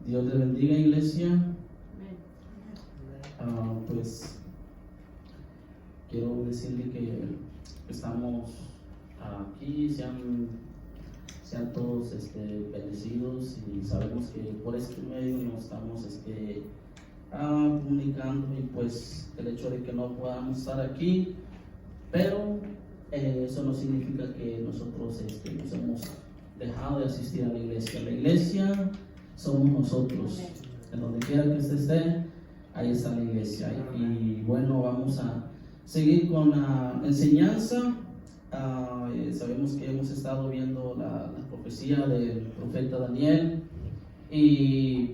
Dios les bendiga, iglesia. Pues quiero decirle que estamos aquí, sean todos bendecidos, y sabemos que por este medio nos estamos comunicando, y pues el hecho de que no podamos estar aquí, pero eso no significa que nosotros nos hemos dejado de asistir a la iglesia. La iglesia somos nosotros. En donde quiera que usted esté, ahí está la iglesia. Y bueno, vamos a seguir con la enseñanza. Sabemos que hemos estado viendo la profecía del profeta Daniel, y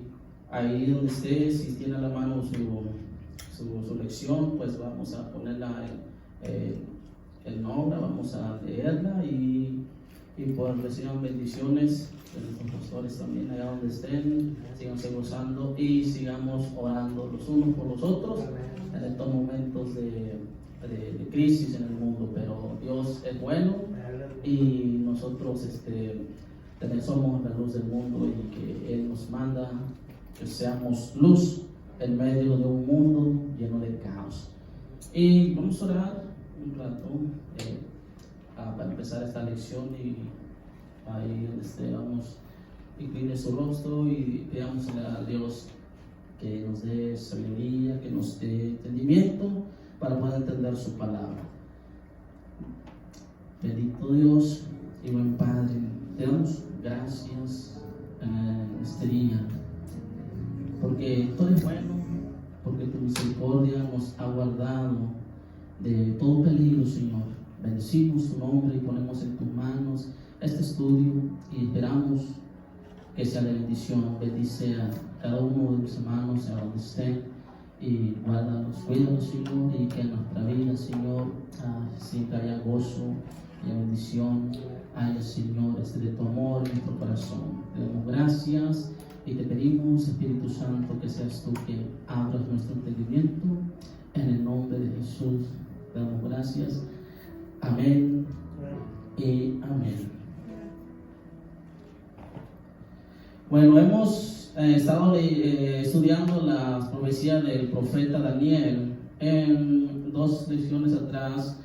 ahí donde esté, si tiene a la mano su lección, pues vamos a ponerla en obra, vamos a leerla, y pues reciban bendiciones de nuestros pastores también allá donde estén. Síganse gozando y sigamos orando los unos por los otros en estos momentos de crisis en el mundo. Pero Dios es bueno, y nosotros somos la luz del mundo, y que Él nos manda que seamos luz en medio de un mundo lleno de caos. Y vamos a orar un rato para empezar esta lección, y ahí donde esté, vamos, incline su rostro y pidamos a Dios que nos dé sabiduría, que nos dé entendimiento para poder entender su palabra. Bendito Dios y buen Padre, te damos gracias en este día, porque tú eres bueno, porque tu misericordia nos ha guardado de todo peligro, Señor. Bendecimos tu nombre y ponemos en tus manos este estudio, y esperamos que sea de bendición. Bendice a cada uno de mis hermanos a donde estén, y guárdalos, cuídalos, Señor, y que en nuestra vida, Señor, siempre haya gozo y bendición, haya, Señor, de tu amor en nuestro corazón. Te damos gracias y te pedimos, Espíritu Santo, que seas tú que abras nuestro entendimiento, en el nombre de Jesús. Te damos gracias. Amén y amén. Bueno, hemos estado estudiando la profecía del profeta Daniel. En 2 lecciones atrás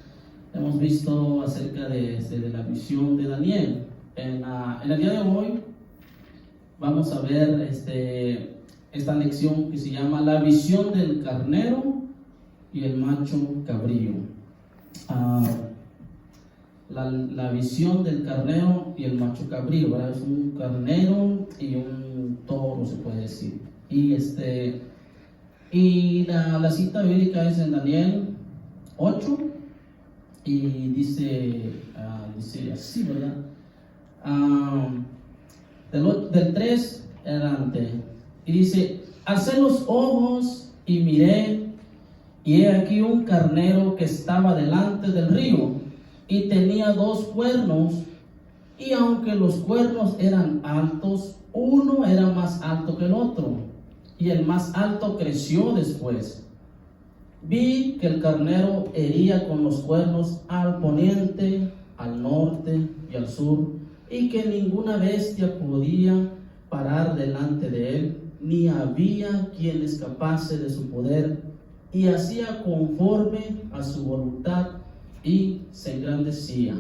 hemos visto acerca de la visión de Daniel. En el día de hoy vamos a ver esta lección que se llama la visión del carnero y el macho cabrío. La visión del carnero y el macho cabrío, ¿verdad? Es un carnero y un toro, se puede decir. Y la cita bíblica es en Daniel 8, y dice así, ¿verdad? Del 3 adelante, y dice: alcé los ojos y miré, y he aquí un carnero que estaba delante del río, y tenía 2 cuernos, y aunque los cuernos eran altos, uno era más alto que el otro, y el más alto creció después. Vi que el carnero hería con los cuernos al poniente, al norte y al sur, y que ninguna bestia podía parar delante de él, ni había quien escapase de su poder, y hacía conforme a su voluntad, y se engrandecía.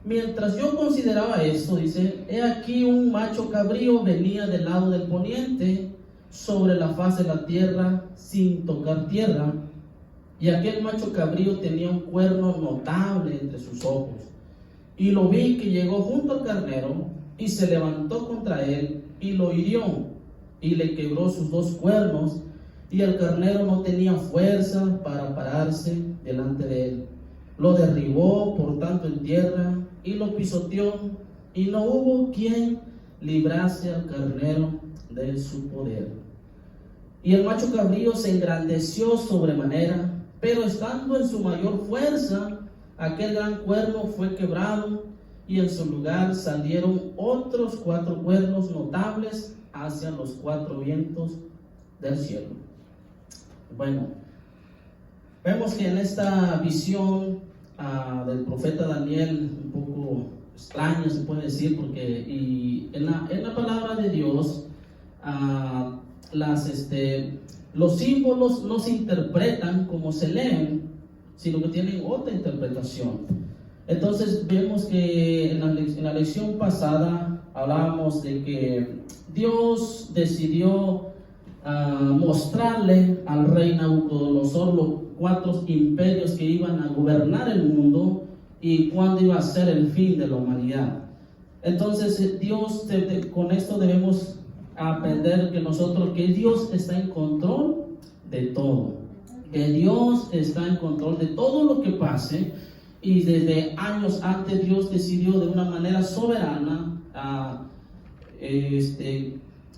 Mientras yo consideraba esto, dice, he aquí un macho cabrío venía del lado del poniente sobre la faz de la tierra sin tocar tierra, y aquel macho cabrío tenía un cuerno notable entre sus ojos, y lo vi que llegó junto al carnero y se levantó contra él y lo hirió y le quebró sus 2 cuernos, y el carnero no tenía fuerza para pararse delante de él. Lo derribó por tanto en tierra y lo pisoteó, y no hubo quien librase al carnero de su poder. Y el macho cabrío se engrandeció sobremanera, pero estando en su mayor fuerza, aquel gran cuerno fue quebrado, y en su lugar salieron otros 4 cuernos notables hacia los 4 vientos del cielo. Bueno, vemos que en esta visión del profeta Daniel, un poco extraña se puede decir, porque en la palabra de Dios los símbolos no se interpretan como se leen, sino que tienen otra interpretación. Entonces vemos que en la lección pasada hablábamos de que Dios decidió mostrarle al rey Nabucodonosor los 4 imperios que iban a gobernar el mundo y cuándo iba a ser el fin de la humanidad. Entonces Dios, con esto debemos aprender que Dios está en control de todo, que Dios está en control de todo lo que pase, y desde años antes Dios decidió de una manera soberana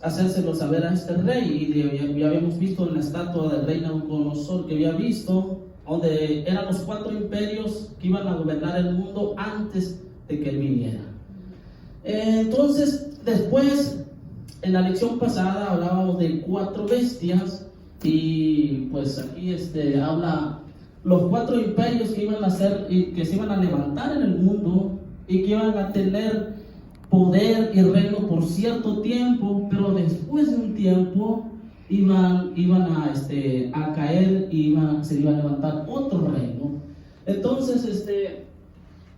hacérselo saber a este rey. Y ya habíamos visto en la estatua del rey Nabucodonosor que había visto, donde eran los 4 imperios que iban a gobernar el mundo antes de que él viniera. Entonces, después, en la lección pasada hablábamos de 4 bestias, y pues aquí habla los 4 imperios que iban a ser y que se iban a levantar en el mundo y que iban a tener poder y reino por cierto tiempo, pero después de un tiempo iban a caer y se iba a levantar otro reino. Entonces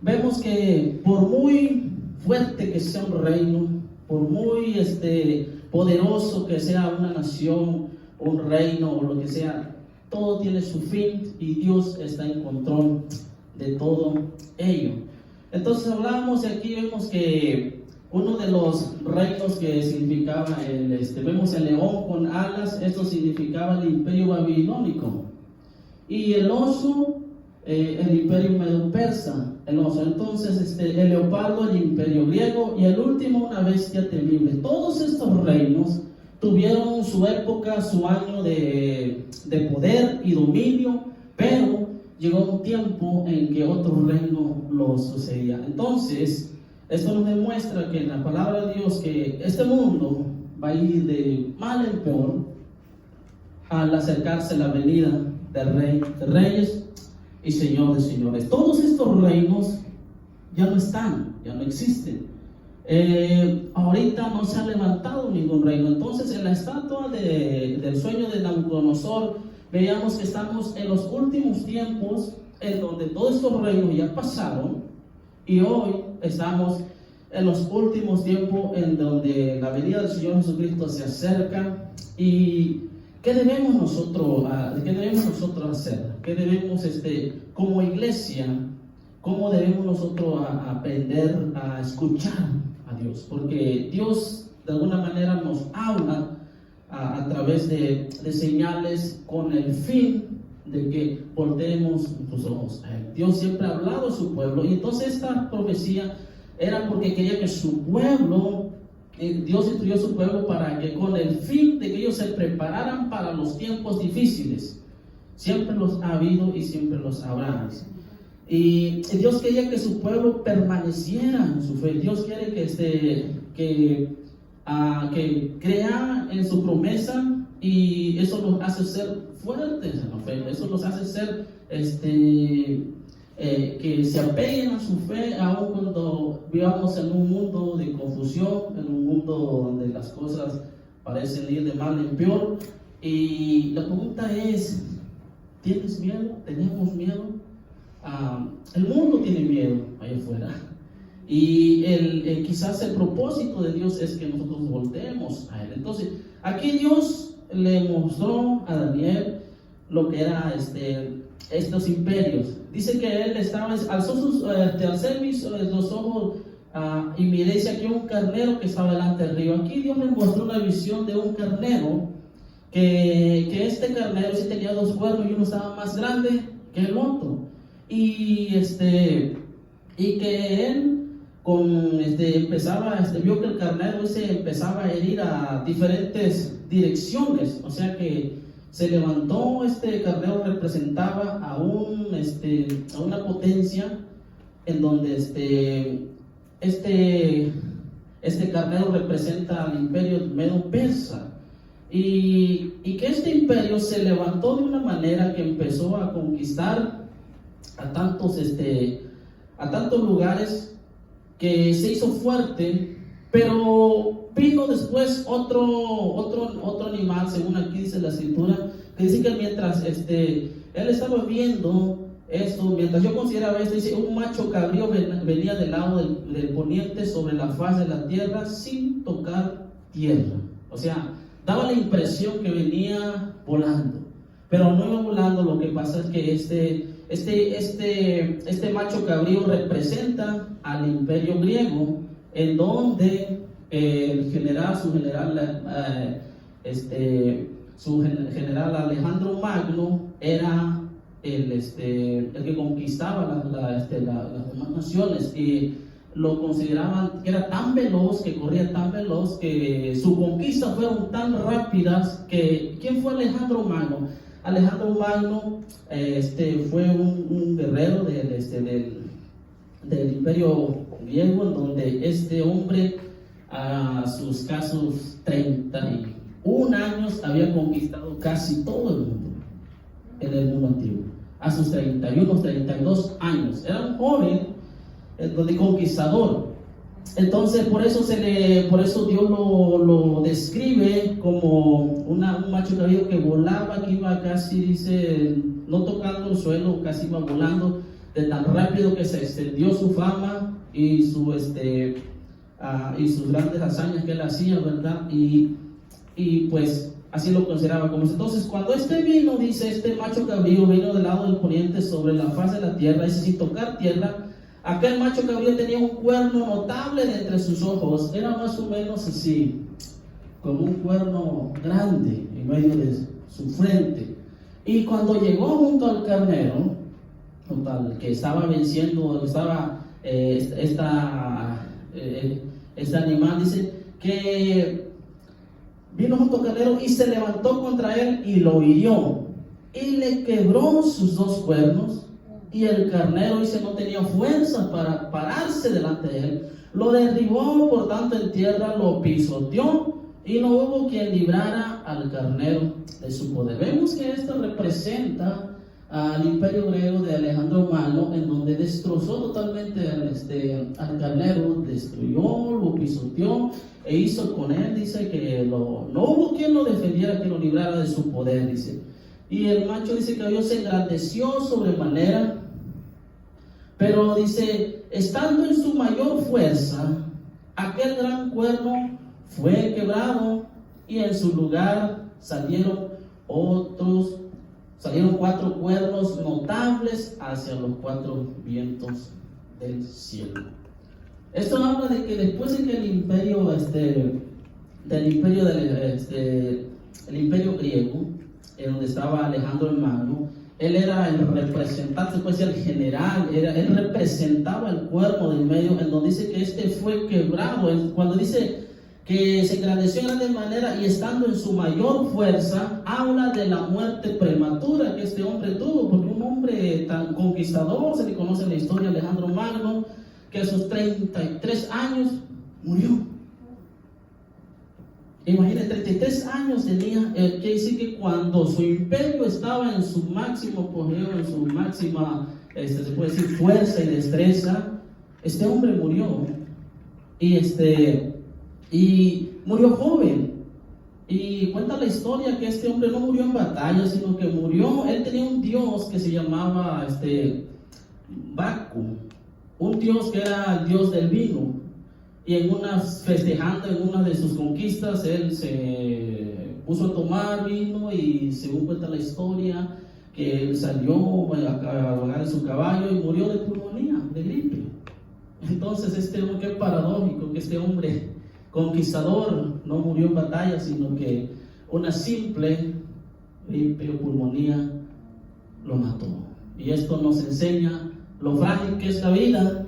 vemos que por muy fuerte que sea un reino, por muy poderoso que sea una nación, un reino o lo que sea, todo tiene su fin y Dios está en control de todo ello. Entonces hablamos y aquí vemos que uno de los reinos que significaba, vemos el león con alas, esto significaba el imperio babilónico, y el oso, el imperio medo-persa, el oso. Entonces el leopardo, el imperio griego, y el último, una bestia temible. Todos estos reinos tuvieron su época, su año de poder y dominio, pero llegó un tiempo en que otro reino lo sucedía. Entonces esto nos demuestra que en la palabra de Dios que este mundo va a ir de mal en peor al acercarse la venida del Rey de Reyes y Señor de Señores. Todos estos reinos ya no están, ya no existen. Ahorita no se ha levantado ningún reino. Entonces en la estatua del sueño de Nabucodonosor veíamos que estamos en los últimos tiempos, en donde todos estos reinos ya pasaron, y hoy estamos en los últimos tiempos en donde la venida del Señor Jesucristo se acerca. ¿Y qué debemos nosotros hacer? ¿Qué debemos como iglesia? ¿Cómo debemos nosotros aprender a escuchar a Dios? Porque Dios de alguna manera nos habla a través de señales con el fin de que volteemos nuestros ojos a Él. Dios siempre ha hablado a su pueblo, y entonces esta profecía era porque quería que su pueblo, Dios instruyó a su pueblo para que con el fin de que ellos se prepararan para los tiempos difíciles. Siempre los ha habido y siempre los habrá. Y Dios quería que su pueblo permaneciera en su fe. Dios quiere que crea en su promesa, y eso los hace ser fuertes en la fe. Eso los hace ser que se apeguen a su fe, aun cuando vivamos en un mundo de confusión, en un mundo donde las cosas parecen ir de mal en peor. Y la pregunta es: ¿tienes miedo? ¿Tenemos miedo? El mundo tiene miedo allá afuera, y quizás el propósito de Dios es que nosotros volteemos a Él. Entonces aquí Dios le mostró a Daniel lo que era estos imperios. Dice que él alcé los ojos y miré, y aquí un carnero que estaba delante del río. Aquí Dios me mostró una visión de un carnero, que este carnero sí tenía 2 cuernos, y uno estaba más grande que el otro, y que él vio que el carnero empezaba a herir a diferentes direcciones. O sea que se levantó, carnero representaba a una potencia, en donde este carnero representa al imperio medo-persa, y que este imperio se levantó de una manera que empezó a conquistar a tantos lugares, que se hizo fuerte, pero vino después otro animal, según aquí dice la escritura, que dice que mientras él estaba viendo esto, mientras yo consideraba esto, dice, un macho cabrío venía del lado del poniente sobre la faz de la tierra sin tocar tierra. O sea, daba la impresión que venía volando, pero no iba volando. Lo que pasa es que este macho cabrío representa al imperio griego, en donde su general Alejandro Magno era el que conquistaba las demás naciones, y lo consideraban que era tan veloz, que corría tan veloz, que sus conquistas fueron tan rápidas que... ¿Quién fue Alejandro Magno? Alejandro Magno fue un guerrero del imperio griego, en donde este hombre a sus casos 31 años había conquistado casi todo el mundo en el mundo antiguo. A sus 31, 32 años era un joven conquistador. Entonces por eso Dios lo describe como un macho cabrío que volaba, que iba casi, dice, no tocando el suelo, casi iba volando de tan rápido que se extendió su fama y sus grandes hazañas que él hacía, ¿verdad? Y pues así lo consideraba como eso. Entonces, cuando vino, dice, este macho cabrío vino del lado del poniente sobre la faz de la tierra, dice, sin tocar tierra. Aquel macho cabrío tenía un cuerno notable de entre sus ojos, era más o menos así, como un cuerno grande en medio de su frente. Y cuando llegó junto al carnero, que estaba venciendo, este animal, dice que vino junto al carnero y se levantó contra él y lo hirió y le quebró sus dos cuernos. Y el carnero, dice, no tenía fuerza para pararse delante de él. Lo derribó, por tanto, en tierra, lo pisoteó, y no hubo quien librara al carnero de su poder. Vemos que esto representa al imperio griego de Alejandro Magno, en donde destrozó totalmente al carnero, destruyó, lo pisoteó, e hizo con él, dice, que no hubo quien lo defendiera, que lo librara de su poder, dice. Y el macho, dice, que Dios se engrandeció sobremanera, pero dice, estando en su mayor fuerza, aquel gran cuerno fue quebrado, y en su lugar salieron 4 cuernos notables hacia los 4 vientos del cielo. Esto habla de que después de que el imperio griego, en donde estaba Alejandro el Magno, él era el representante, después el general, él representaba el cuerno del medio, en donde dice que fue quebrado. Cuando dice que se engrandeció en grande manera y estando en su mayor fuerza, habla de la muerte prematura que este hombre tuvo, porque un hombre tan conquistador, se le conoce en la historia, Alejandro Magno, que a sus 33 años murió. Imagínate, 33 años tenía, quiere decir que cuando su imperio estaba en su máximo apogeo, en su máxima, se puede decir, fuerza y destreza, este hombre murió. Y murió joven. Y cuenta la historia que este hombre no murió en batalla, sino que murió, él tenía un dios que se llamaba Baco, un dios que era el dios del vino. Y festejando en una de sus conquistas, él se puso a tomar vino, y según cuenta la historia, que él salió a cabalgar en su caballo y murió de pulmonía, de gripe. Entonces qué paradójico que este hombre conquistador no murió en batalla, sino que una simple gripe o pulmonía lo mató. Y esto nos enseña lo frágil que es la vida,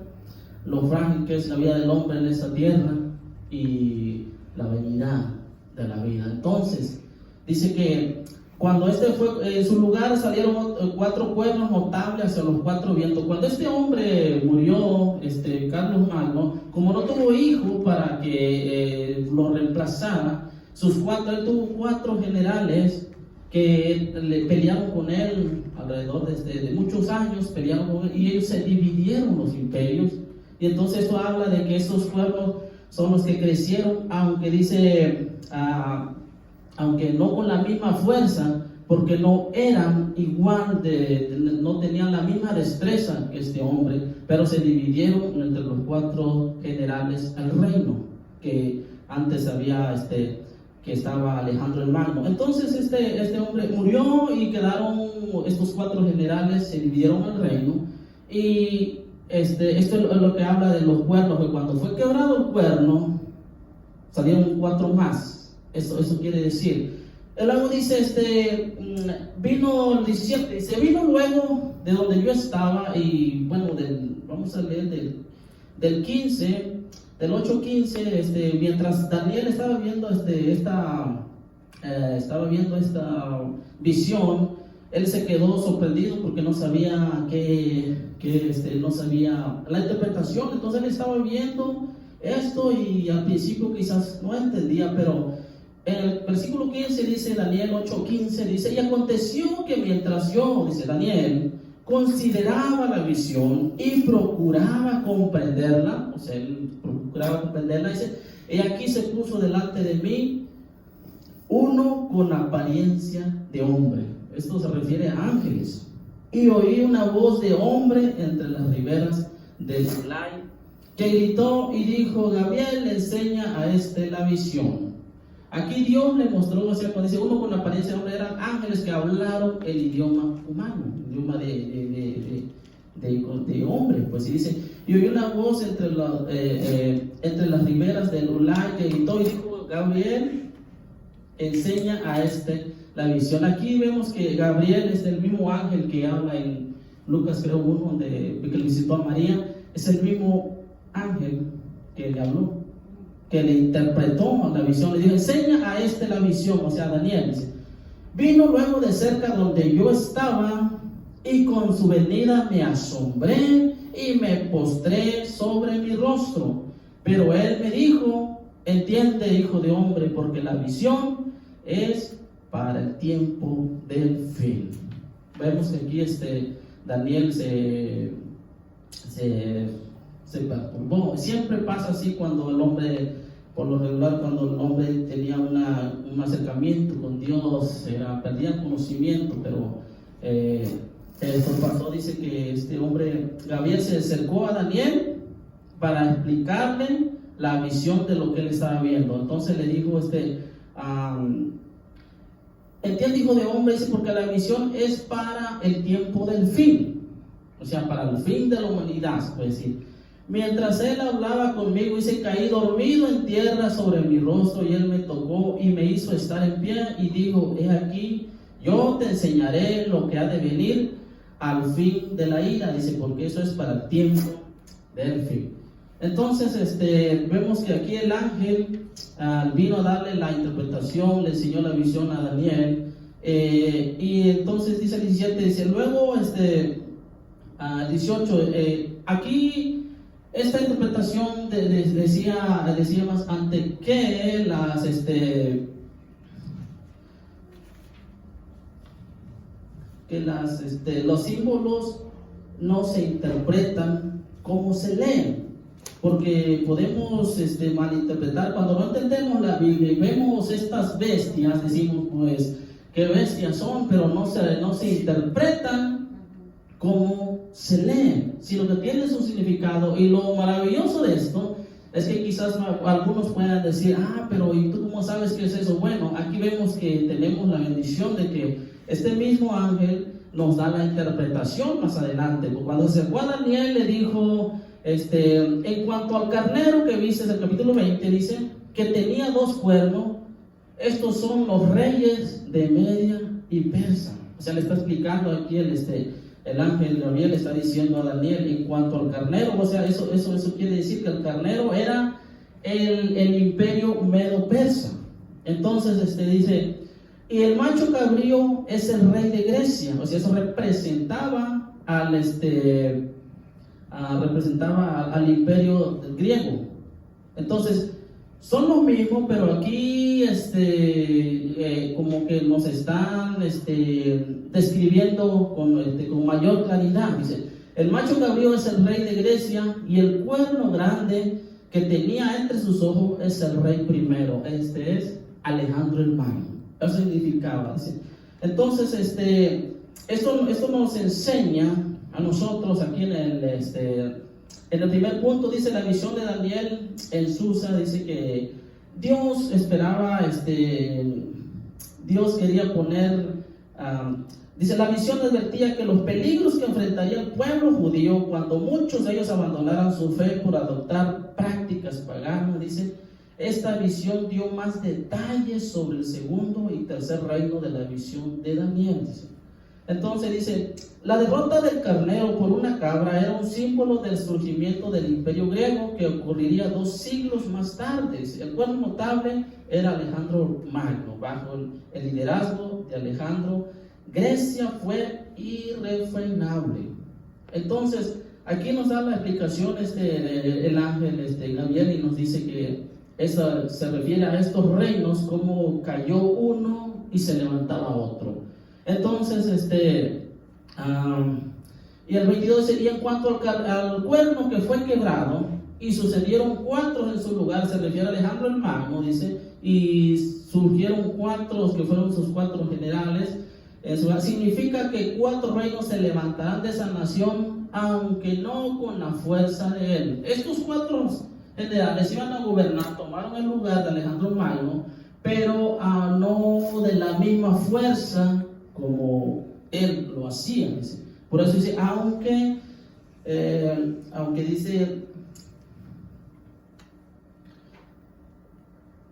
lo frágil que es la vida del hombre en esta tierra y la vanidad de la vida. Entonces, dice que cuando fue en su lugar salieron 4 cuernos notables hacia los 4 vientos. Cuando este hombre murió, Carlos Magno, como no tuvo hijo para que lo reemplazara, él tuvo 4 generales que le pelearon con él alrededor de muchos años, pelearon con él, y ellos se dividieron los imperios. Y entonces eso habla de que esos cuernos son los que crecieron, aunque dice, aunque no con la misma fuerza, porque no eran igual, no tenían la misma destreza que este hombre, pero se dividieron entre los 4 generales al reino, que antes había, que estaba Alejandro el Magno. Entonces este hombre murió y quedaron estos 4 generales, se dividieron el reino, y esto es lo que habla de los cuernos, que cuando fue quebrado el cuerno, salieron 4 más. Eso quiere decir. Luego dice, vino el 17, dice, vino luego de donde yo estaba, y bueno, vamos a leer del 15, del 8:15, mientras Daniel estaba viendo esta visión, él se quedó sorprendido porque no sabía no sabía la interpretación. Entonces él estaba viendo esto y al principio quizás no entendía, pero en el versículo 15 dice, Daniel 8:15, dice, y aconteció que mientras yo, dice Daniel, consideraba la visión y procuraba comprenderla, o sea, él procuraba comprenderla, dice, y aquí se puso delante de mí uno con apariencia de hombre. Esto se refiere a ángeles. Y oí una voz de hombre entre las riberas del Ulai, que gritó y dijo, Gabriel, enseña a la visión. Aquí Dios le mostró, o sea, cuando dice uno con apariencia de hombre, eran ángeles que hablaron el idioma humano, el idioma de hombre. Pues y dice, y oí una voz entre las riberas del Ulai, que gritó y dijo, Gabriel, enseña a la visión. Aquí vemos que Gabriel es el mismo ángel que habla en Lucas creo 1, donde que le visitó a María. Es el mismo ángel que le habló, que le interpretó la visión. Le dijo, enseña a la visión, o sea, a Daniel. Dice, vino luego de cerca donde yo estaba, y con su venida me asombré y me postré sobre mi rostro. Pero él me dijo, entiende, hijo de hombre, porque la visión es para el tiempo del fin. Vemos que aquí Daniel se perturbó. Siempre pasa así cuando el hombre, por lo regular, cuando el hombre tenía un acercamiento con Dios, perdía conocimiento, pero esto pasó. Dice que este hombre, Gabriel, se acercó a Daniel para explicarle la visión de lo que él estaba viendo. Entonces le dijo, entiende, hijo de hombre, dice, porque la visión es para el tiempo del fin, o sea, para el fin de la humanidad, pues decir. Mientras él hablaba conmigo, dice, caí dormido en tierra sobre mi rostro, y él me tocó y me hizo estar en pie, y dijo, he aquí, yo te enseñaré lo que ha de venir al fin de la ira, dice, porque eso es para el tiempo del fin. Entonces vemos que aquí el ángel vino a darle la interpretación, le enseñó la visión a Daniel, y entonces dice el 17, dice luego 18, aquí esta interpretación decía más ante que los símbolos no se interpretan como se leen, porque podemos malinterpretar cuando no entendemos la Biblia y vemos estas bestias, decimos pues qué bestias son, pero no se interpretan como se leen, sino que tienen su significado. Y lo maravilloso de esto es que quizás algunos puedan decir, pero ¿y tú cómo sabes qué es eso? Bueno, aquí vemos que tenemos la bendición de que este mismo ángel nos da la interpretación más adelante. Cuando se fue a Daniel, le dijo, en cuanto al carnero que viste en el capítulo 20, dice que tenía 2 cuernos, estos son los reyes de Media y Persa. O sea, le está explicando aquí el ángel Gabriel está diciendo a Daniel en cuanto al carnero, o sea, eso quiere decir que el carnero era el imperio medo-persa. Entonces dice, y el macho cabrío es el rey de Grecia, o sea, eso representaba al imperio griego. Entonces son los mismos, pero aquí como que nos están describiendo con mayor claridad. Dice, el macho cabrío es el rey de Grecia, y el cuerno grande que tenía entre sus ojos es el rey primero, este es Alejandro el Magno. Eso significaba. ¿Sí? Entonces, esto nos enseña a nosotros aquí en el primer punto. Dice la visión de Daniel en Susa, dice que Dios esperaba, Dios quería poner, dice, la visión advertía que los peligros que enfrentaría el pueblo judío cuando muchos de ellos abandonaran su fe por adoptar prácticas paganas. Dice, esta visión dio más detalles sobre el segundo y tercer reino de la visión de Daniel. Dice. Entonces dice, la derrota del carnero por una cabra era un símbolo del surgimiento del imperio griego que ocurriría 2 siglos más tarde. El cual notable era Alejandro Magno. Bajo el liderazgo de Alejandro, Grecia fue irrefrenable. Entonces, aquí nos da la explicación el ángel Gabriel, y nos dice que eso se refiere a estos reinos, como cayó uno y se levantaba otro. Entonces, y el 22 sería en cuanto al cuerno que fue quebrado y sucedieron 4 en su lugar, se refiere a Alejandro el Magno, dice, y surgieron 4 que fueron sus 4 generales. Eso significa que 4 reinos se levantarán de esa nación, aunque no con la fuerza de él. Estos 4 generales iban a gobernar, tomaron el lugar de Alejandro Magno, pero no de la misma fuerza como él lo hacía. Dice. Por eso dice, aunque dice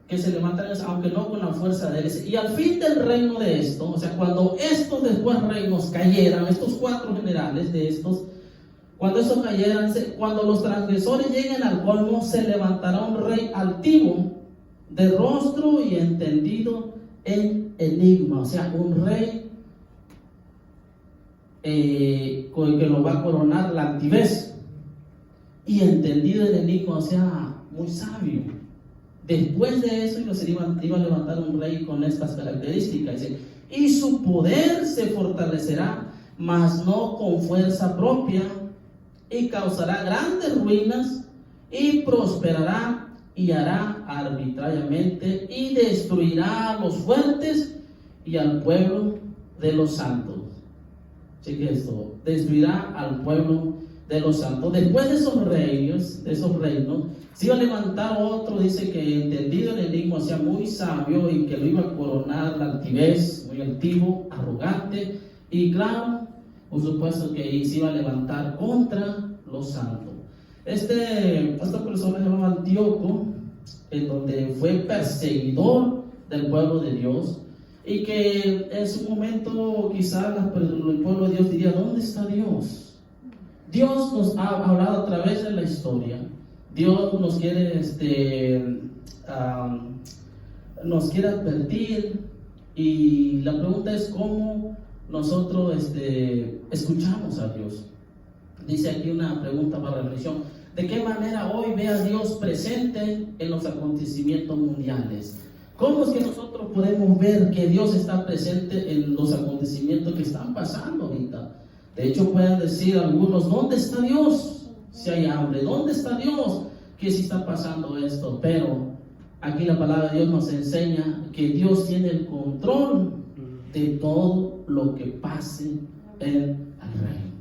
que se levantan, aunque no con la fuerza de él. Y al fin del reino de esto, o sea, cuando estos después reinos cayeran, estos 4 generales de estos, cuando estos cayeran, cuando los transgresores lleguen al colmo, se levantará un rey altivo, de rostro y entendido en enigma, o sea, un rey con el que lo va a coronar la altivez y entendido en enigma, o sea, muy sabio. Después de eso iba a levantar un rey con estas características. Dice, y su poder se fortalecerá, mas no con fuerza propia, y causará grandes ruinas, y prosperará, y hará arbitrariamente, y destruirá a los fuertes y al pueblo de los santos. Cheque esto, destruirá al pueblo de los santos. Después de esos reinos, se iba a levantar otro, dice que entendido en el enigma, o sea, muy sabio, y que lo iba a coronar la altivez, muy altivo, arrogante, y claro, por supuesto que se iba a levantar contra los santos. Esta persona se llamaba Antíoco, en donde fue perseguidor del pueblo de Dios, y que en su momento quizás el pueblo de Dios diría, ¿dónde está Dios? Dios nos ha hablado a través de la historia. Dios nos quiere advertir, y la pregunta es cómo nosotros escuchamos a Dios. Dice aquí una pregunta para reflexión: ¿de qué manera hoy ve a Dios presente en los acontecimientos mundiales? ¿Cómo es que nosotros podemos ver que Dios está presente en los acontecimientos que están pasando ahorita? De hecho, pueden decir algunos, ¿dónde está Dios? Si hay hambre, ¿dónde está Dios? Que si está pasando esto. Pero aquí la palabra de Dios nos enseña que Dios tiene el control de todo lo que pase en el reino.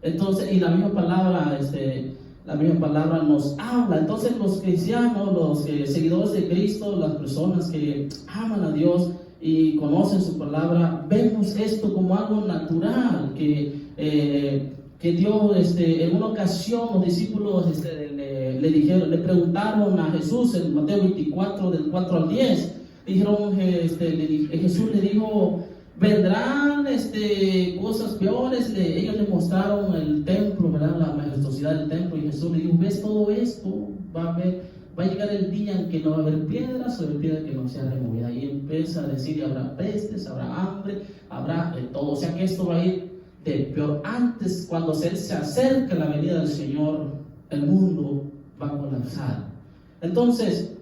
Entonces, y la misma palabra nos habla. Entonces, los cristianos, los seguidores de Cristo, las personas que aman a Dios y conocen su palabra, vemos esto como algo natural, que Dios, en una ocasión los discípulos le preguntaron a Jesús en Mateo 24 del 4 al 10, dijeron, Jesús le dijo, vendrán cosas peores. Ellos le mostraron el templo, ¿verdad? La majestuosidad del templo, y Jesús le dijo, ¿ves todo esto? Va a llegar el día en que no va a haber piedra sobre piedra que no sea removida. Y empieza a decir, habrá pestes, habrá hambre, habrá de todo. O sea que esto va a ir de peor. Antes, cuando se acerca la venida del Señor, el mundo va a colapsar. Entonces,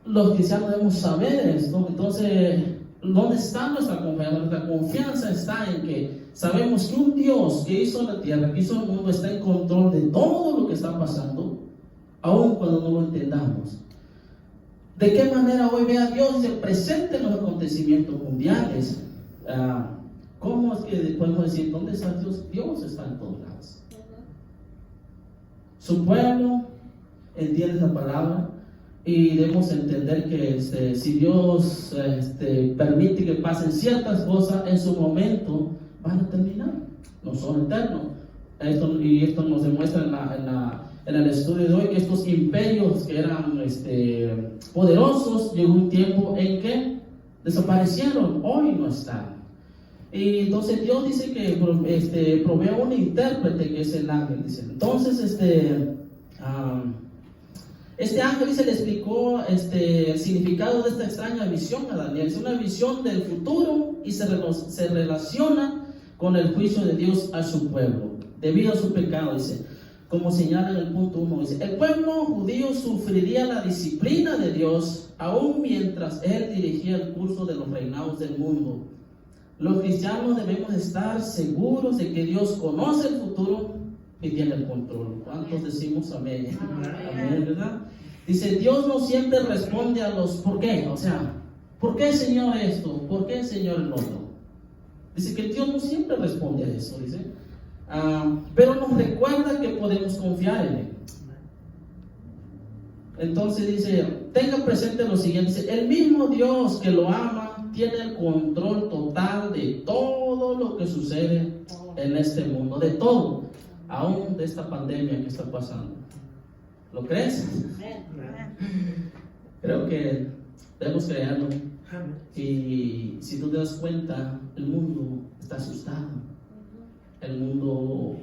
los cristianos debemos saber esto. Entonces, ¿dónde está nuestra confianza? Nuestra confianza está en que sabemos que un Dios que hizo la tierra, que hizo el mundo, está en control de todo lo que está pasando. aun cuando no lo entendamos. ¿De qué manera hoy ve a Dios y se presenta en los acontecimientos mundiales? ¿Cómo es que podemos decir, ¿dónde está Dios? Dios está en todos lados. Su pueblo entiende esa palabra y debemos entender que si Dios permite que pasen ciertas cosas, en su momento van a terminar, no son eternos. Esto nos demuestra en el estudio de hoy que estos imperios que eran poderosos, llegó un tiempo en que desaparecieron, hoy no están. Y entonces Dios dice que provee un intérprete, que es el ángel. Dice. Entonces este ángel le explicó el significado de esta extraña visión a Daniel. Es una visión del futuro y se relaciona con el juicio de Dios a su pueblo debido a su pecado. Dice, como señala en el punto 1, dice, el pueblo judío sufriría la disciplina de Dios aún mientras él dirigía el curso de los reinados del mundo. Los cristianos debemos estar seguros de que Dios conoce el futuro y tiene el control. ¿Cuántos decimos amén? Amén, ¿verdad? Dice, Dios no siempre responde a los ¿por qué? O sea, ¿por qué, Señor, esto? ¿Por qué, Señor, el otro? Dice que Dios no siempre responde a eso, dice. Pero nos recuerda que podemos confiar en Él. Entonces dice, tenga presente lo siguiente, dice, el mismo Dios que lo ama tiene el control total de todo lo que sucede en este mundo, de todo, aún de esta pandemia que está pasando. ¿Lo crees? Creo que debemos creerlo. Y si tú te das cuenta, el mundo está asustado, el mundo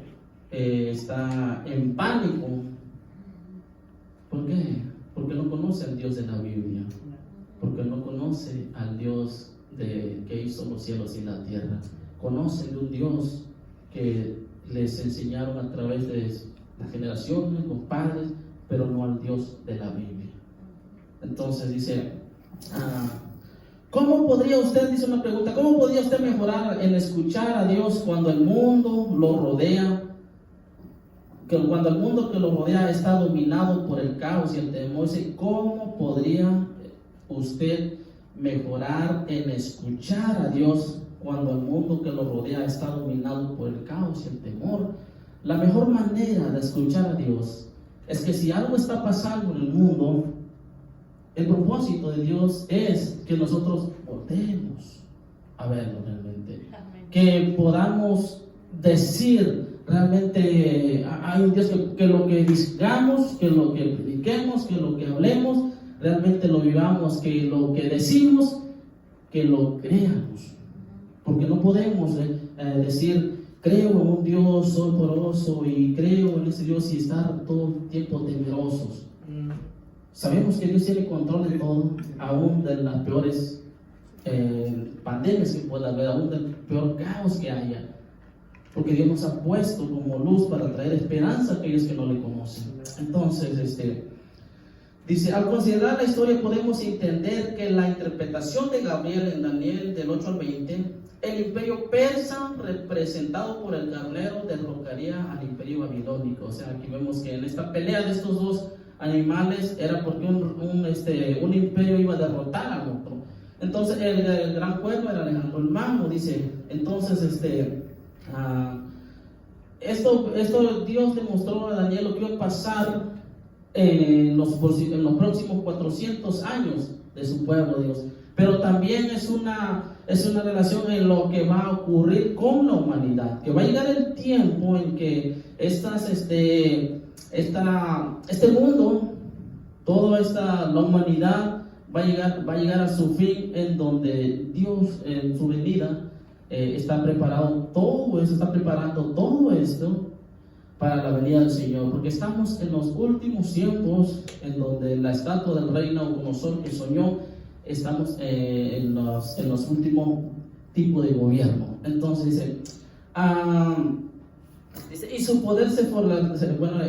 está en pánico. ¿Por qué? Porque no conoce al Dios de la Biblia, porque no conoce al Dios que hizo los cielos y la tierra. Conocen de un Dios que les enseñaron a través de las generaciones, los padres, pero no al Dios de la Biblia. Entonces dice, ¿cómo podría usted, dice una pregunta, cómo podría usted mejorar en escuchar a Dios cuando el mundo lo rodea? Cuando el mundo que lo rodea está dominado por el caos y el temor, ¿cómo podría usted mejorar en escuchar a Dios cuando el mundo que lo rodea está dominado por el caos y el temor? La mejor manera de escuchar a Dios es que si algo está pasando en el mundo, el propósito de Dios es que nosotros volteemos a verlo realmente. Amén. Que podamos decir realmente, hay un Dios que lo que digamos, que lo que prediquemos, que lo que hablemos, realmente lo vivamos, que lo que decimos, que lo creamos. Porque no podemos decir, creo en un Dios todopoderoso y creo en ese Dios y estar todo el tiempo temerosos. Sabemos que Dios tiene control de todo, aún de las peores pandemias que pueda haber, aún del peor caos que haya. Porque Dios nos ha puesto como luz para traer esperanza a aquellos que no le conocen. Entonces, dice, al considerar la historia podemos entender que la interpretación de Gabriel en Daniel del 8 al 20, el imperio persa representado por el carnero derrocaría al imperio babilónico. O sea, aquí vemos que en esta pelea de estos dos animales era porque un imperio iba a derrotar al otro. Entonces el gran cuervo era Alejandro el Magno, dice. Entonces esto Dios demostró a Daniel lo que iba a pasar en los próximos 400 años de su pueblo, Dios. Pero también es una relación en lo que va a ocurrir con la humanidad, que va a llegar el tiempo en que este mundo, la humanidad va a llegar a su fin, en donde Dios en su venida está preparando todo esto para la venida del Señor, porque estamos en los últimos tiempos en donde la estatua del rey Nabucodonosor que soñó, estamos en los últimos tipos de gobierno. Entonces dice, y su poder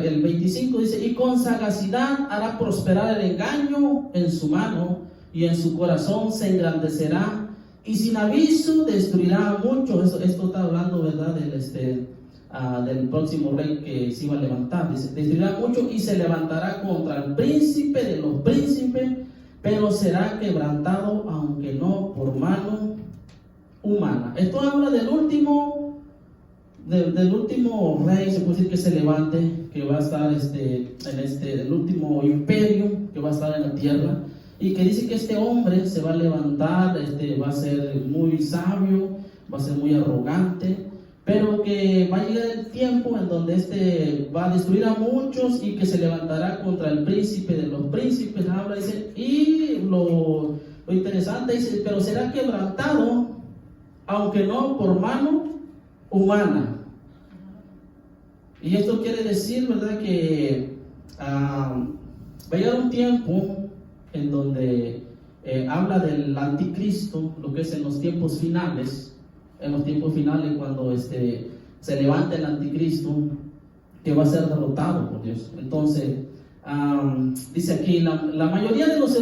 el 25 dice, y con sagacidad hará prosperar el engaño en su mano, y en su corazón se engrandecerá, y sin aviso destruirá a muchos. Esto está hablando, ¿verdad?, del próximo rey que se iba a levantar. Dice, destruirá mucho y se levantará contra el príncipe de los príncipes, pero será quebrantado, aunque no por mano humana. Esto habla del último rey, se puede decir, que se levante, que va a estar el último imperio que va a estar en la tierra, y que dice que este hombre se va a levantar, va a ser muy sabio, va a ser muy arrogante, pero que va a llegar el tiempo en donde va a destruir a muchos y que se levantará contra el príncipe de los príncipes. Habla, dice, y lo interesante dice, pero será quebrantado, aunque no por mano humana. Y esto quiere decir, ¿verdad?, que va a llegar un tiempo en donde habla del anticristo, lo que es en los tiempos finales, cuando se levanta el anticristo, que va a ser derrotado por Dios. Entonces, dice aquí, la mayoría de los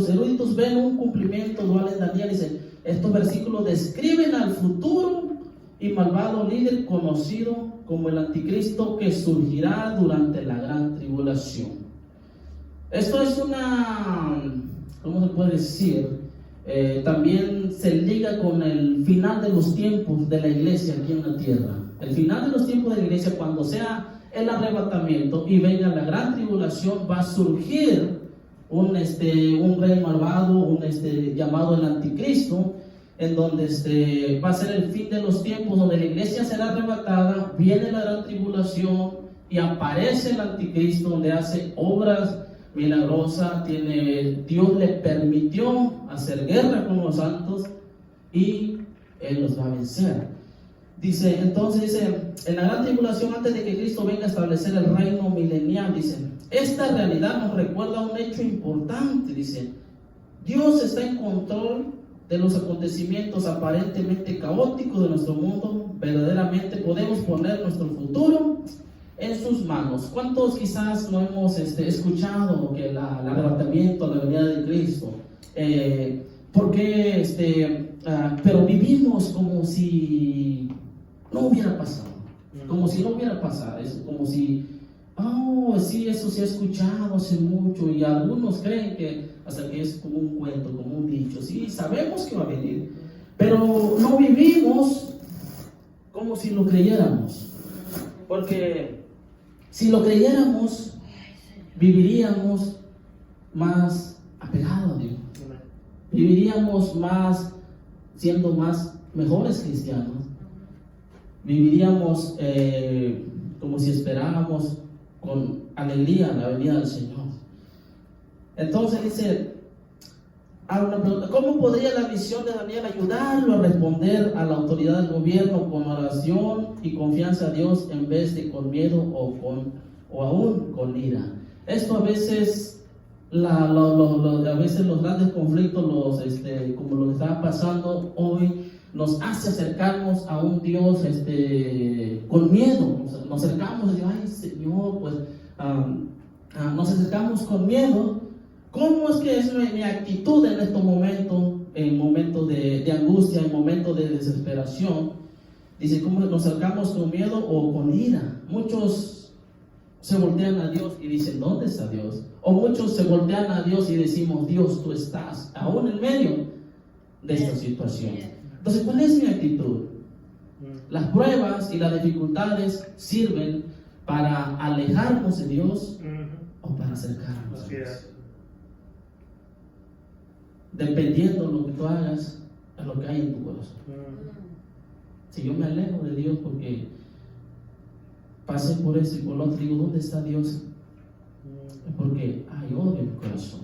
eruditos ven un cumplimiento dual en Daniel. Dice, estos versículos describen al futuro y malvado líder conocido como el anticristo, que surgirá durante la gran tribulación. Esto es ¿cómo se puede decir? También se liga con el final de los tiempos de la iglesia aquí en la tierra. El final de los tiempos de la iglesia, cuando sea el arrebatamiento y venga la gran tribulación, va a surgir un rey malvado, llamado el anticristo, en donde va a ser el fin de los tiempos, donde la iglesia será arrebatada, viene la gran tribulación y aparece el anticristo, donde hace obras milagrosas. Dios le permitió hacer guerra con los santos y Él los va a vencer. Dice, en la gran tribulación, antes de que Cristo venga a establecer el reino milenial, dice, esta realidad nos recuerda un hecho importante. Dice, Dios está en control de los acontecimientos aparentemente caóticos de nuestro mundo. Verdaderamente podemos poner nuestro futuro en sus manos. ¿Cuántos quizás no hemos escuchado que el arrebatamiento, la venida de Cristo? Pero vivimos como si no hubiera pasado. Como si no hubiera pasado. Es como si, sí, eso se ha escuchado hace mucho, y algunos creen que hasta que es como un cuento, como un dicho. Sí, sabemos que va a venir, pero no vivimos como si lo creyéramos. Porque si lo creyéramos, viviríamos más apegados a Dios. Viviríamos más, siendo más mejores cristianos. Viviríamos como si esperáramos con alegría la venida del Señor. Entonces dice, una pregunta, ¿cómo podría la visión de Daniel ayudarlo a responder a la autoridad del gobierno con oración y confianza a Dios, en vez de con miedo o aún con ira? Esto a veces, a veces los grandes conflictos, como lo que está pasando hoy, nos hace acercarnos a un Dios con miedo. Nos acercamos y decimos, ay Señor, pues nos acercamos con miedo. ¿Cómo es que es mi actitud en estos momentos, en momentos de angustia, en momentos de desesperación? Dice, ¿cómo nos acercamos con miedo o con ira? Muchos se voltean a Dios y dicen, ¿dónde está Dios? O muchos se voltean a Dios y decimos, Dios, tú estás aún en medio de esta situación. Entonces, ¿cuál es mi actitud? Las pruebas y las dificultades sirven para alejarnos de Dios o para acercarnos a Dios. Dependiendo de lo que tú hagas, es lo que hay en tu corazón. Si yo me alejo de Dios porque pasé por eso y por lo otro, digo, ¿dónde está Dios? Es porque hay odio en mi corazón.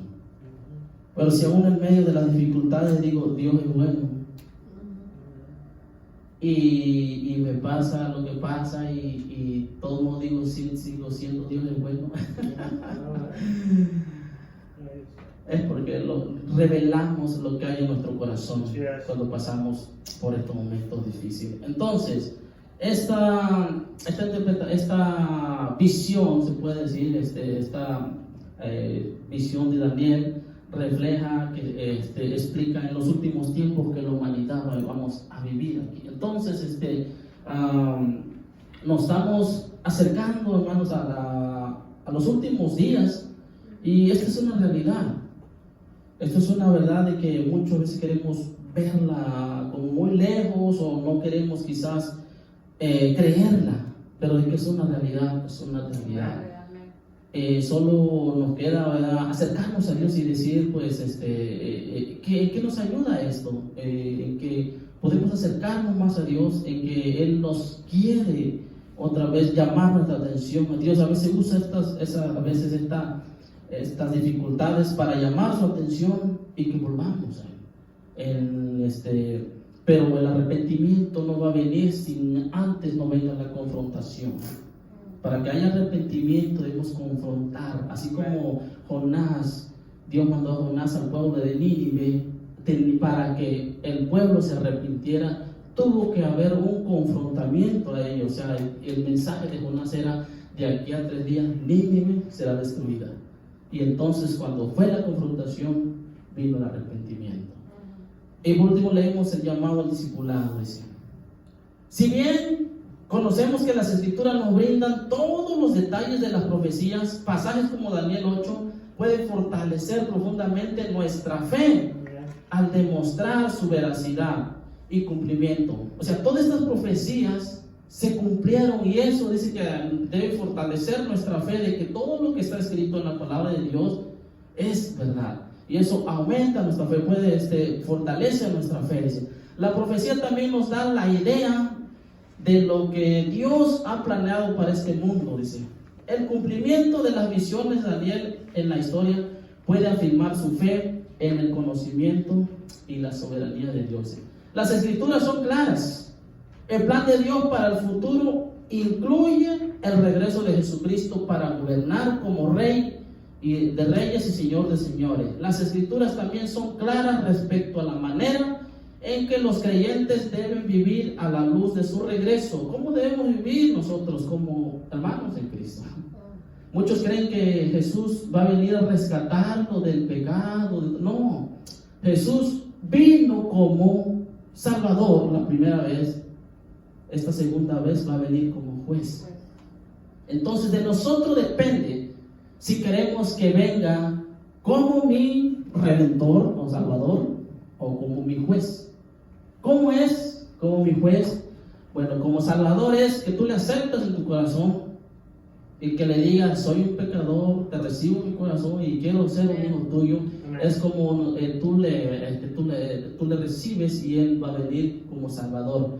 Pero si aún en medio de las dificultades digo, Dios es bueno, y me pasa lo que pasa, y todo el mundo digo, sí, sigo siendo, Dios es bueno, es porque revelamos lo que hay en nuestro corazón cuando pasamos por estos momentos difíciles. Entonces, esta visión, se puede decir, esta visión de Daniel refleja, explica en los últimos tiempos que la humanidad vamos a vivir aquí. Entonces, nos estamos acercando, hermanos, a los últimos días, y esta es una realidad. Esto es una verdad de que muchas veces queremos verla como muy lejos, o no queremos quizás creerla, pero de que es una realidad, es una realidad. Solo nos queda, ¿verdad?, acercarnos a Dios y decir, pues, ¿qué nos ayuda esto? En que podemos acercarnos más a Dios, en que Él nos quiere otra vez llamar nuestra atención a Dios. A veces usa estas dificultades para llamar su atención y que volvamos a Él. Pero el arrepentimiento no va a venir sin antes no venga la confrontación. Para que haya arrepentimiento debemos confrontar, así como Jonás, Dios mandó a Jonás al pueblo de Nínive, para que el pueblo se arrepintiera, tuvo que haber un confrontamiento a ellos. O sea, el mensaje de Jonás era: de aquí a 3 días Nínive será destruida. Y entonces, cuando fue la confrontación, vino el arrepentimiento. Y por último leemos el llamado al discipulado. Dice: si bien conocemos que las Escrituras nos brindan todos los detalles de las profecías, pasajes como Daniel 8 pueden fortalecer profundamente nuestra fe al demostrar su veracidad y cumplimiento. O sea, todas estas profecías se cumplieron, y eso dice que debe fortalecer nuestra fe de que todo lo que está escrito en la palabra de Dios es verdad. Y eso aumenta nuestra fe, fortalece nuestra fe. Dice, la profecía también nos da la idea de lo que Dios ha planeado para este mundo. Dice, el cumplimiento de las visiones de Daniel en la historia puede afirmar su fe en el conocimiento y la soberanía de Dios. Las Escrituras son claras. El plan de Dios para el futuro incluye el regreso de Jesucristo para gobernar como Rey y de reyes y Señor de señores. Las Escrituras también son claras respecto a la manera en que los creyentes deben vivir a la luz de su regreso. ¿Cómo debemos vivir nosotros como hermanos en Cristo? Muchos creen que Jesús va a venir a rescatarnos del pecado. No, Jesús vino como Salvador la primera vez. Esta segunda vez va a venir como juez. Entonces de nosotros depende si queremos que venga como mi Redentor o Salvador o como mi juez. ¿Cómo es como mi juez? Bueno, como Salvador es que tú le aceptas en tu corazón y que le digas: soy un pecador, te recibo en mi corazón y quiero ser un hijo tuyo. Es como tú le recibes y Él va a venir como Salvador.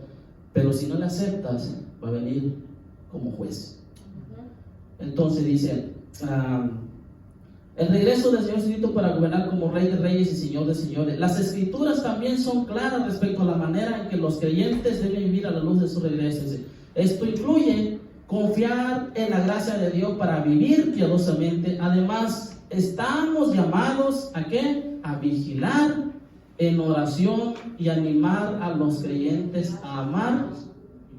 Pero si no le aceptas, va a venir como juez. Entonces dice, el regreso del Señor Jesucristo para gobernar como Rey de reyes y Señor de señores. Las Escrituras también son claras respecto a la manera en que los creyentes deben vivir a la luz de su regreso. Esto incluye confiar en la gracia de Dios para vivir piadosamente. Además, estamos llamados ¿a qué? A vigilar en oración y animar a los creyentes a amar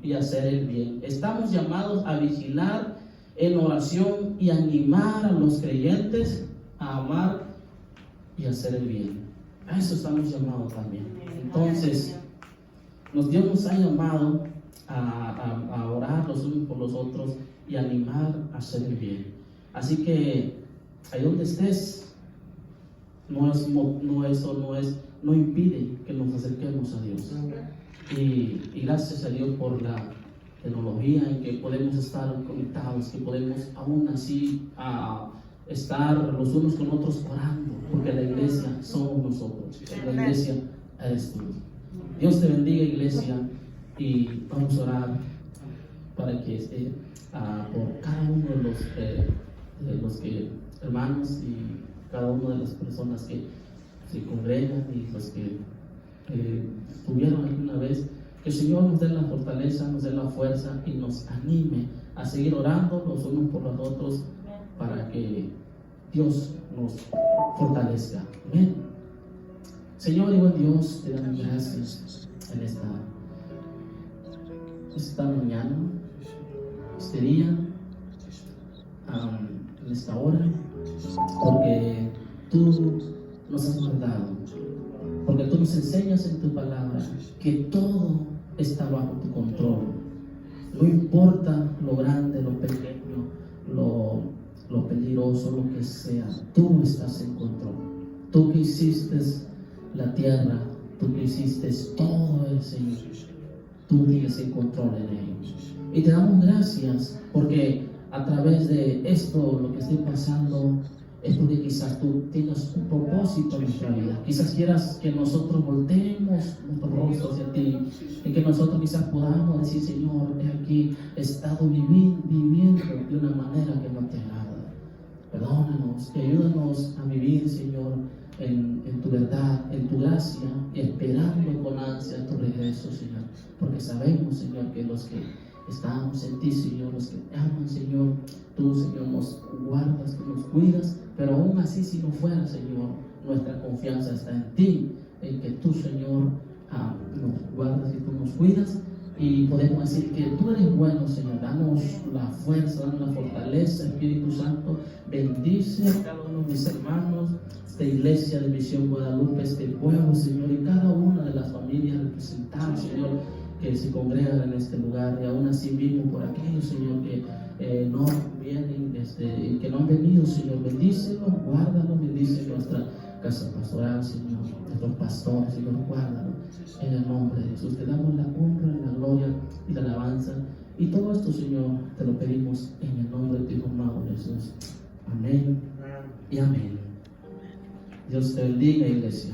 y hacer el bien. Estamos llamados a vigilar en oración y animar a los creyentes a amar y hacer el bien. A eso estamos llamados también. Entonces, Dios nos ha llamado a orar los unos por los otros y animar a hacer el bien. Así que ahí donde estés, no impide que nos acerquemos a Dios. Y gracias a Dios por la tecnología en que podemos estar conectados, que podemos aún así estar los unos con otros orando, porque la iglesia somos nosotros, la iglesia eres tú. Dios te bendiga, iglesia, y vamos a orar para que por cada uno de los hermanos y cada una de las personas que se congregan y los que tuvieron alguna vez, que el Señor nos dé la fortaleza, nos dé la fuerza y nos anime a seguir orando los unos por los otros para que Dios nos fortalezca. Amén. Señor y buen Dios, te damos gracias en esta mañana, este día, en esta hora, porque tú nos has guardado, porque tú nos enseñas en tu palabra que todo está bajo tu control, No importa lo grande, lo pequeño, lo peligroso, lo que sea, tú estás en control. Tú que hiciste la tierra, tú que hiciste todo el Señor, tú tienes el control en ello. Y te damos gracias porque a través de esto, lo que estoy pasando, es porque quizás tú tengas un propósito en nuestra vida. Quizás quieras que nosotros volteemos nuestro rostro hacia ti y que nosotros quizás podamos decir, Señor, he aquí, he estado viviendo de una manera que no te agrada. Perdónanos y ayúdanos a vivir, Señor, en tu verdad, en tu gracia, y esperando con ansia tu regreso, Señor. Porque sabemos, Señor, que los que estamos en ti, Señor, los que te aman, Señor, tú, Señor, nos guardas, tú nos cuidas, pero aún así, si no fuera, Señor, nuestra confianza está en ti, en que tú, Señor, nos guardas y tú nos cuidas. Y podemos decir que tú eres bueno, Señor. Danos la fuerza, danos la fortaleza, Espíritu Santo. Bendice a cada uno de mis hermanos, esta iglesia de Misión Guadalupe, este pueblo, Señor, y cada una de las familias representadas, Señor, que se congregan en este lugar. Y aún así mismo por aquellos, Señor, que no vienen, que no han venido, Señor. Bendícelos, guárdalos, bendice nuestra casa pastoral, Señor, nuestros pastores, Señor, guárdalos. En el nombre de Jesús te damos la honra, la gloria y la alabanza. Y todo esto, Señor, te lo pedimos en el nombre de tu Hijo amado Jesús. Amén y amén. Dios te bendiga, iglesia.